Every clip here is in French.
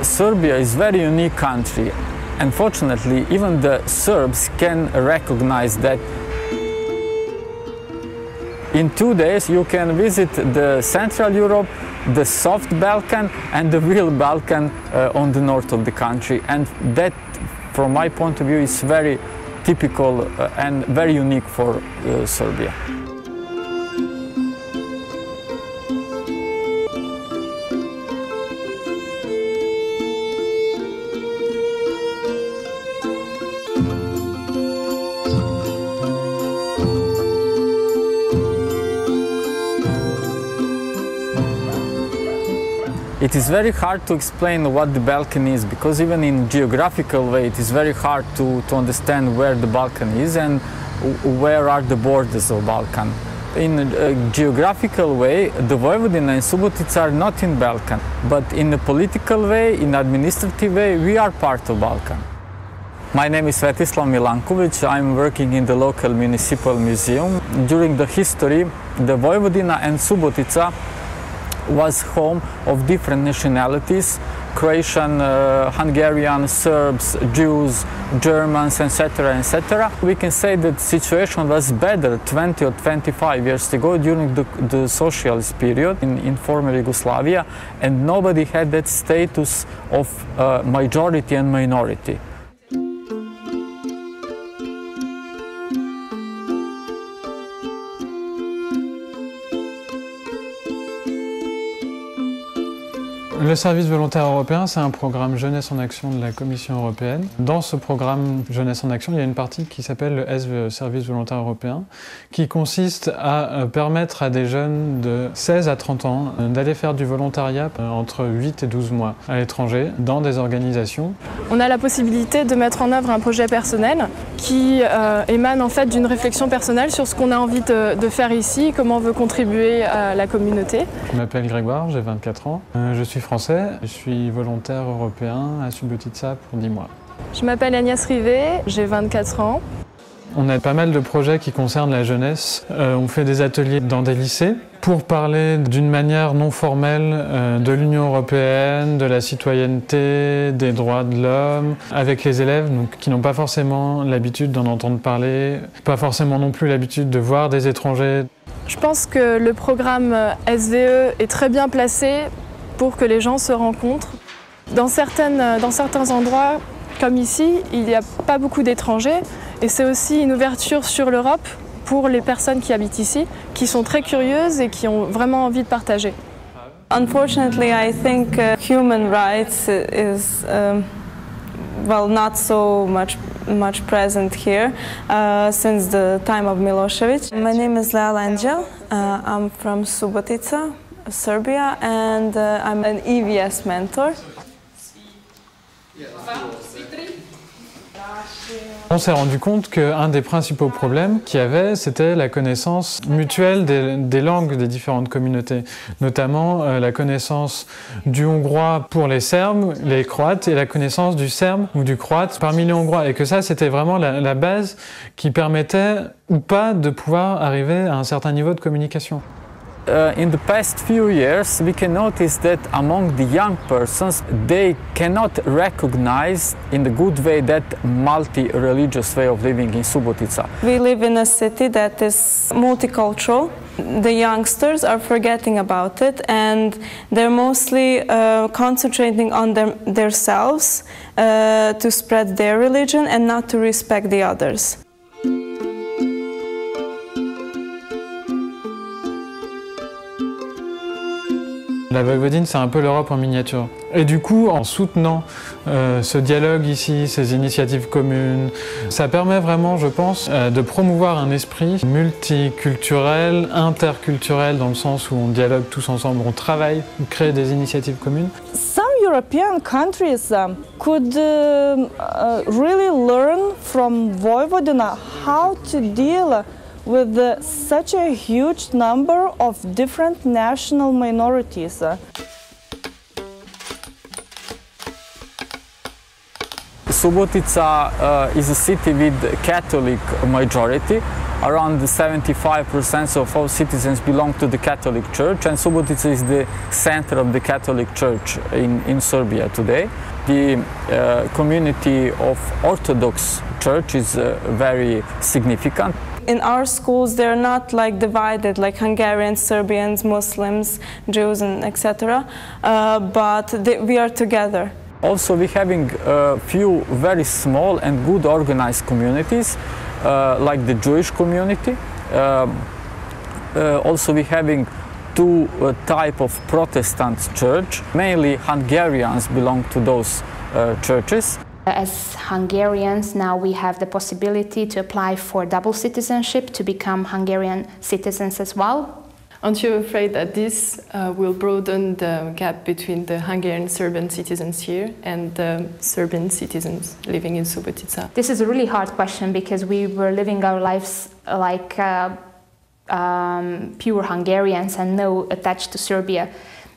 Serbia is a very unique country. Unfortunately, even the Serbs can recognize that. In 2 days you can visit the Central Europe, the soft Balkan and the real Balkan on the north of the country, and that from my point of view is very typical and very unique for Serbia. It is very hard to explain what the Balkan is, because even in geographical way it is very hard to understand where the Balkan is and where are the borders of Balkan. In a geographical way, the Vojvodina and Subotica are not in Balkan, but in a political way, in administrative way, we are part of Balkan. My name is Svetislav Milankovic. I'm working in the local municipal museum. During the history, the Vojvodina and Subotica was home of different nationalities: Croatian, Hungarian, Serbs, Jews, Germans, etc., etc. We can say that the situation was better 20 or 25 years ago during the socialist period in former Yugoslavia, and nobody had that status of majority and minority. Le service volontaire européen, c'est un programme Jeunesse en Action de la Commission européenne. Dans ce programme Jeunesse en Action, il y a une partie qui s'appelle le SVE, Service volontaire européen, qui consiste à permettre à des jeunes de 16 à 30 ans d'aller faire du volontariat entre 8 et 12 mois à l'étranger, dans des organisations. On a la possibilité de mettre en œuvre un projet personnel qui émane en fait d'une réflexion personnelle sur ce qu'on a envie de faire ici, comment on veut contribuer à la communauté. Je m'appelle Grégoire, j'ai 24 ans, je suis français, je suis volontaire européen à Subotica pour 10 mois. Je m'appelle Agnès Rivet, j'ai 24 ans. On a pas mal de projets qui concernent la jeunesse. On fait des ateliers dans des lycées pour parler d'une manière non formelle de l'Union européenne, de la citoyenneté, des droits de l'homme, avec les élèves donc, qui n'ont pas forcément l'habitude d'en entendre parler, pas forcément non plus l'habitude de voir des étrangers. Je pense que le programme SVE est très bien placé pour que les gens se rencontrent. Dans certains endroits, comme ici, il n'y a pas beaucoup d'étrangers et c'est aussi une ouverture sur l'Europe pour les personnes qui habitent ici, qui sont très curieuses et qui ont vraiment envie de partager. Unfortunately, I think human rights is well, not so much present here since the time of Milosevic. My name is Lala Angel. I'm from Subotica, Serbia, and I'm an EVS mentor. On s'est rendu compte qu'un des principaux problèmes qu'il y avait, c'était la connaissance mutuelle des langues des différentes communautés, notamment la connaissance du hongrois pour les Serbes, les Croates, et la connaissance du serbe ou du croate parmi les Hongrois, et que ça, c'était vraiment la base qui permettait ou pas de pouvoir arriver à un certain niveau de communication. In the past few years, we can notice that among the young persons, they cannot recognize in the good way that multi-religious way of living in Subotica. We live in a city that is multicultural. The youngsters are forgetting about it and they're mostly concentrating on themselves to spread their religion and not to respect the others. La Voïvodine, c'est un peu l'Europe en miniature. Et du coup, en soutenant ce dialogue ici, ces initiatives communes, ça permet vraiment, je pense, de promouvoir un esprit multiculturel, interculturel, dans le sens où on dialogue tous ensemble, on travaille, on crée des initiatives communes. Some European countries could really learn from Vojvodina how to deal with such a huge number of different national minorities. Subotica is a city with Catholic majority, around 75% of all citizens belong to the Catholic Church, and Subotica is the center of the Catholic Church in Serbia today. The community of Orthodox Church is very significant. In our schools, they're not like divided like Hungarians, Serbians, Muslims, Jews, and etc. But we are together. Also, we're having a few very small and good organized communities, like the Jewish community. Also, we're having two types of Protestant church. Mainly Hungarians belong to those churches. As Hungarians, now we have the possibility to apply for double citizenship to become Hungarian citizens as well. Aren't you afraid that this will broaden the gap between the Hungarian Serbian citizens here and the Serbian citizens living in Subotica? This is a really hard question because we were living our lives like pure Hungarians and no attached to Serbia.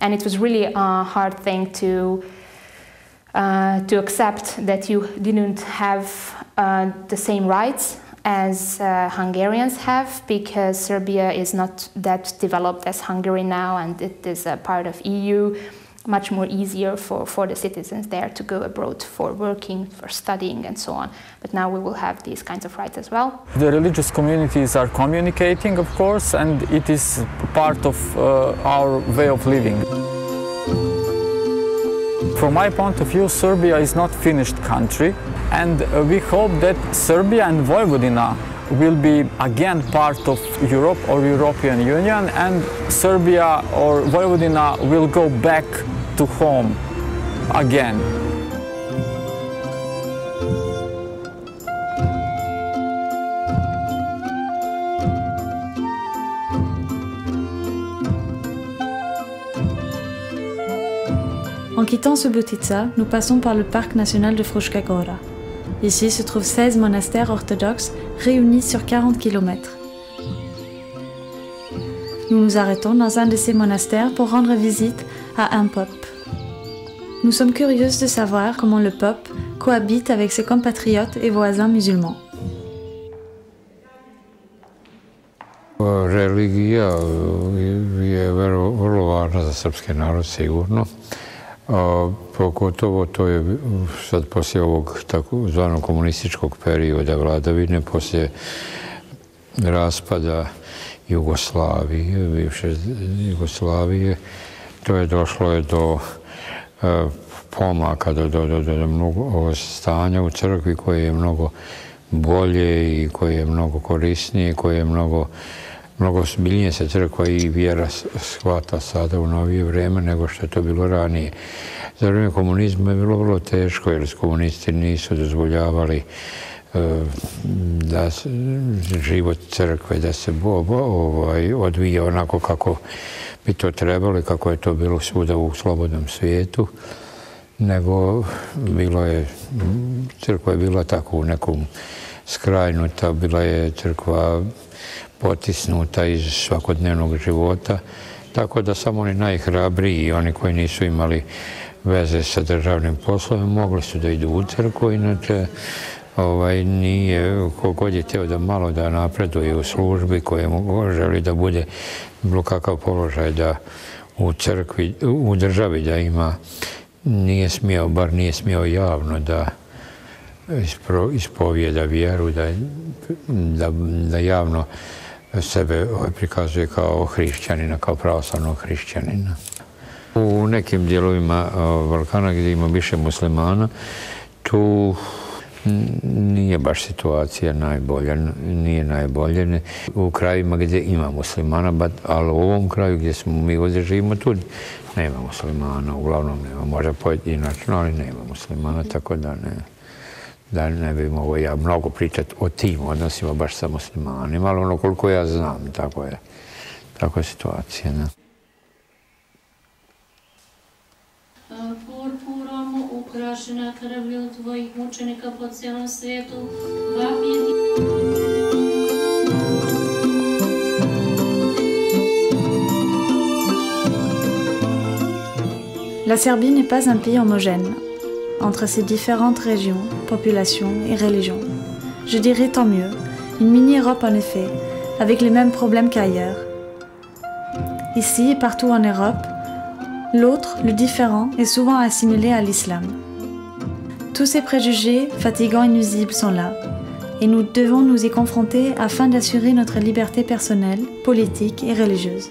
And it was really a hard thing to accept that you didn't have the same rights as Hungarians have, because Serbia is not that developed as Hungary now, and it is a part of EU. Much more easier for the citizens there to go abroad for working, for studying and so on. But now we will have these kinds of rights as well. The religious communities are communicating, of course, and it is part of our way of living. From my point of view, Serbia is not a finished country, and we hope that Serbia and Vojvodina will be again part of Europe or European Union, and Serbia or Vojvodina will go back to home again. En quittant Subotica, nous passons par le parc national de Fruška Gora. Ici se trouvent 16 monastères orthodoxes réunis sur 40 km. Nous nous arrêtons dans un de ces monastères pour rendre visite à un pope. Nous sommes curieuses de savoir comment le pope cohabite avec ses compatriotes et voisins musulmans. Religija je vrlo važna za srpski narod, sigurno. Pogotovo to je sad poslije ovog takozvanog komunističkog perioda vladavine, poslije raspada Jugoslavije, bivše Jugoslavije, to je došlo do pomaka, do mnogo stanja u crkvi koje je mnogo bolje i koje je mnogo korisnije, koje je mnogo ozbiljnije se crkva i vjera shvata sada u novije vrijeme nego što je to bilo ranije. Za vrijeme komunizma je bilo vrlo teško jer komunisti nisu dozvoljavali da život crkve da se odvija onako kako bi to trebalo i kako je to bilo svuda u slobodnom svijetu, nego crkva je bila tako u nekom skrajnuta, bila je crkva potisnuta iz svakodnevnog života, tako da samo oni najhrabriji i oni koji nisu imali veze sa državnim poslovima mogli su da idu u crkvu, inače nije, kogod je htio da malo da napreduje u službi koje želi da bude bilo kakav položaj da u crkvi, u državi da ima, bar nije smio javno da ispovijeda vjeru, da javno sebe prikazuje kao hrišćanina, kao pravoslavnog hrišćanina. U nekim dijelovima Balkana gdje ima više muslimana, tu nije baš situacija najbolja, nije najbolje. U krajima gdje ima muslimana, ali u ovom kraju gdje mi ovdje živimo, tu nema muslimana, uglavnom nema, možda pojedinačno, ali nema muslimana, tako da ne bi mogao ja mnogo pričati o tim odnosima baš sa muslimanima, ali ono koliko ja znam, tako je situacija. Purpurom ukrašena krvlju tvojih mučenika po cijelom svijetu, vapije ti... La Serbie n'est pas un pays homogène. Entre ces différentes régions, populations et religions. Je dirais tant mieux, Une mini-Europe en effet, avec les mêmes problèmes qu'ailleurs. Ici et partout en Europe, l'autre, le différent, est souvent assimilé à l'islam. Tous ces préjugés, fatigants et nuisibles, sont là, et nous devons nous y confronter afin d'assurer notre liberté personnelle, politique et religieuse.